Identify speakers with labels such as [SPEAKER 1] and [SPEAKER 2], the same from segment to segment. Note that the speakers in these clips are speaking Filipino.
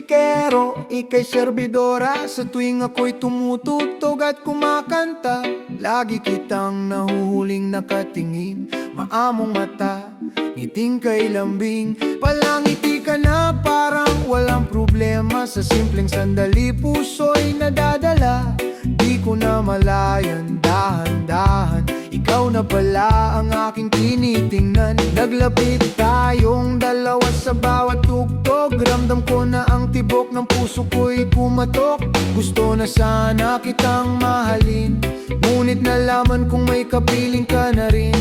[SPEAKER 1] musikero, ika'y serbidora. Sa tuwing ako'y tumutugtog at kumakanta, lagi kitang nahuhuling nakatingin. Maamong mata, ngiting kay lambing. Palangiti ka na parang walang problema. Sa simpleng sandali puso'y nadadala. Di ko na malayan, dahan-dahan ikaw na pala ang aking tinitingnan. Naglapit tayong dalawa sa bawat tugtog. Ramdam ko na ang tibok ng puso ko'y kumatok. Gusto na sana kitang mahalin, ngunit nalaman kong may kapiling ka na rin.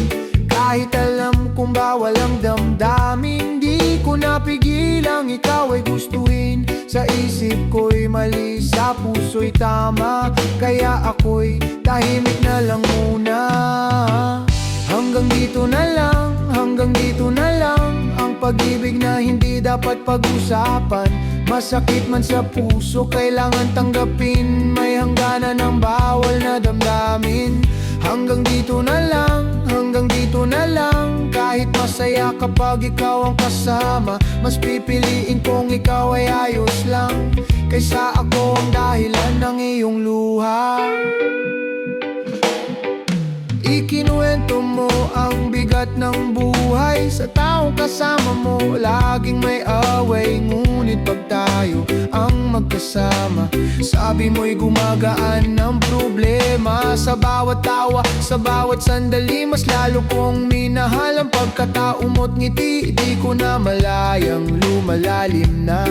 [SPEAKER 1] Kahit alam kong bawal ang damdamin, di ko napigilang ikaw ay gustuhin. Sa isip ko'y mali, sa puso'y tama, kaya ako'y tahimik na lang muna. Hanggang dito na lang, hanggang dito na lang. Ang pag-ibig na hindi dapat pag-usapan. Masakit man sa puso, kailangan tanggapin. May hangganan ng bawal na damdamin. Hanggang dito na lang, hanggang dito na lang. Kahit masaya kapag ikaw ang kasama, mas pipiliin kong ikaw ay ayos lang, kaysa ako ang dahilan ng iyong luha. Ikinuwento mo ang bigat ng buhay. Sa taong kasama mo, laging may away. Ngunit pag tayo ang magkasama, sabi mo'y gumagaan ng problema. Sa bawat tawa, sa bawat sandali, mas lalo kong minahal ang pagkatao mo't ngiti. Di ko na malayang lumalalim na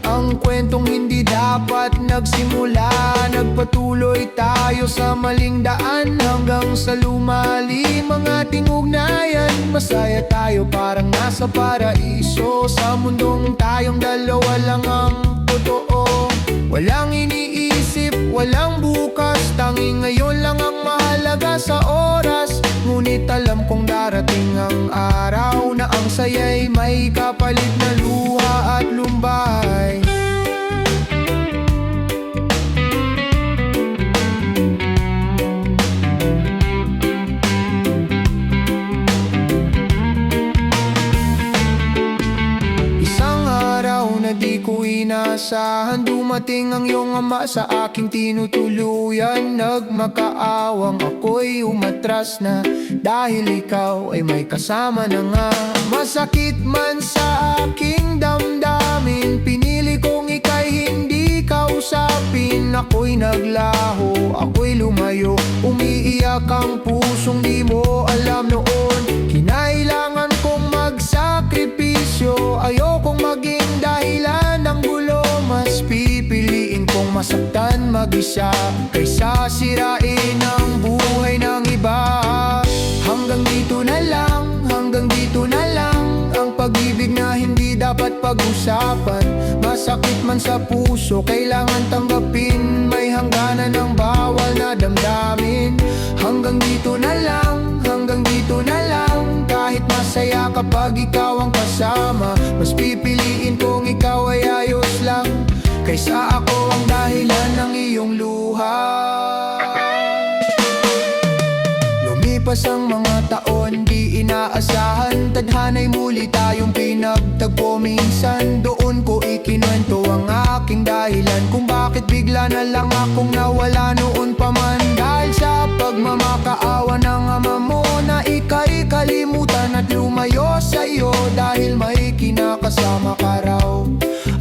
[SPEAKER 1] ang kwentong hindi dapat nagsimula. Nagpatuloy tayo sa maling daan hanggang sa lumalim ang ating ugnayan. Masaya tayo parang nasa paraiso, sa mundong tayong dalawa lang ang totoo. Walang iniisip, walang bukas, tanging ngayon lang ang mahalaga sa oras. Ngunit alam kong darating ang araw na ang saya'y may kapalit na luha at lumbay. Isang araw na di ko inaasahan, dumating ang iyong ama sa aking tinutuluyan. Nagmakaawang ako'y umatras na, dahil ikaw ay may kasama na nga. Masakit man sa aking damdamin, pinili kong ika'y hindi kausapin. Ako'y naglaho, ako'y lumayo, umiiyak ang pusong di mo alam noon. Kinailangan kong magsakripisyo, ayokong maging dahilan ng gulo. Mas pipiliin kong masaktan mag-isa, kaysa sirain ang buhay ng iba. Hanggang dito na lang, hanggang dito na lang. Ang pag-ibig na hindi dapat pag-usapan. Masakit man sa puso, kailangan tanggapin. May hangganan ng bawal na damdamin. Hanggang dito na lang, hanggang dito na lang. Kahit masaya kapag ikaw ang kasama, mas pipiliin kong ikaw ay ayos lang, kaysa ako ang dahilan ng iyong luha. Lumipas ang mga taon, di inaasahan. Tadhana'y muli tayong pinagtagpo minsan. Doon ko ikinuwento ang aking dahilan, kung bakit bigla na lang akong nawala noon pa man. Dahil sa pagmamakaawa ng ama mo, na ika'y kalimutan at lumayo sa'yo. Dahil may kinakasama ka raw,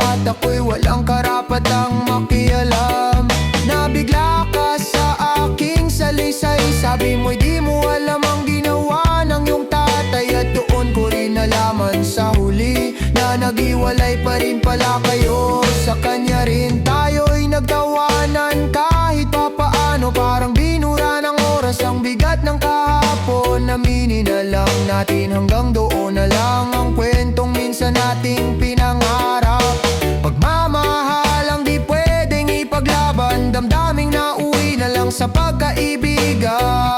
[SPEAKER 1] at ako'y walang karapatang makialam. Nabigla ka sa aking salisay, sabi mo'y di mo alam ang ginawa ng iyong tatay. At doon ko rin nalaman sa huli, na nag-iwalay pa rin pala kayo. Sa kanya rin tayo'y nagtawanan, kahit papaano parang binura ng oras ang bigat ng kahapon. Aminin na lang natin, hanggang doon na lang ang kwentong minsan nating pinangarap. Pagmamahal ang di pwedeng ipaglaban, damdaming nauwi na lang sa pagkaibigan.